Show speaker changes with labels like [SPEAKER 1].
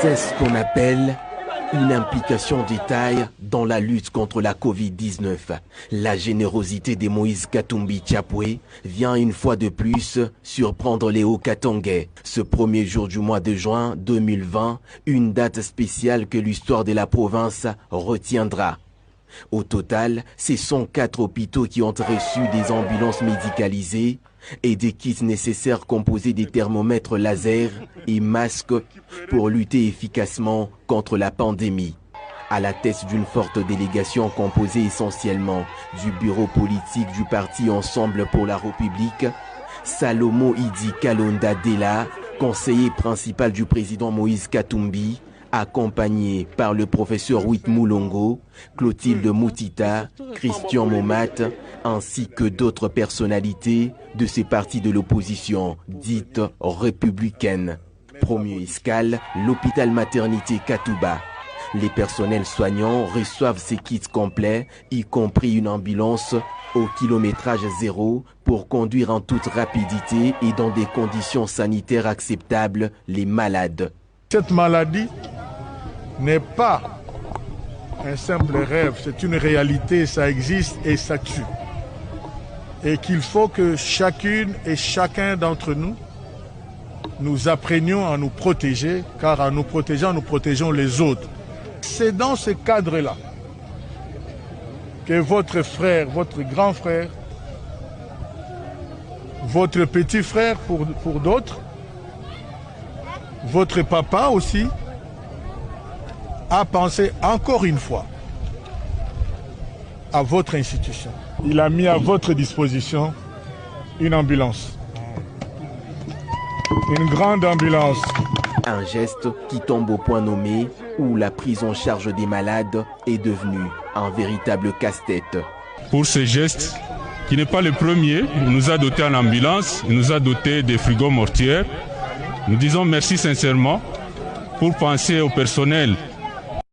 [SPEAKER 1] C'est ce qu'on appelle une implication de taille dans la lutte contre la Covid-19. La générosité de Moïse Katumbi Chapwe vient une fois de plus surprendre les Hauts-Katongais. Ce premier jour du mois de juin 2020, une date spéciale que l'histoire de la province retiendra. Au total, ce sont 4 hôpitaux qui ont reçu des ambulances médicalisées et des kits nécessaires composés des thermomètres laser et masques pour lutter efficacement contre la pandémie. À la tête d'une forte délégation composée essentiellement du bureau politique du parti Ensemble pour la République, Salomo Idi Kalonda Dela, conseiller principal du président Moïse Katumbi, accompagné par le professeur Wit Moulongo, Clotilde Moutita, Christian Momat, ainsi que d'autres personnalités de ces partis de l'opposition dites républicaines. Premier escale, l'hôpital maternité Katouba. Les personnels soignants reçoivent ces kits complets, y compris une ambulance au kilométrage zéro pour conduire en toute rapidité et dans des conditions sanitaires acceptables les malades.
[SPEAKER 2] Cette maladie n'est pas un simple rêve, c'est une réalité, ça existe et ça tue. Et qu'il faut que chacune et chacun d'entre nous, nous apprenions à nous protéger, car en nous protégeant, nous protégeons les autres. C'est dans ce cadre-là que votre frère, votre grand frère, votre petit frère pour d'autres, votre papa aussi, a pensé encore une fois à votre institution. Il a mis à votre disposition une ambulance. Une grande ambulance.
[SPEAKER 1] Un geste qui tombe au point nommé où la prise en charge des malades est devenue un véritable casse-tête.
[SPEAKER 3] Pour ce geste, qui n'est pas le premier, il nous a doté en ambulance, il nous a doté des frigos mortiers. Nous disons merci sincèrement pour penser au personnel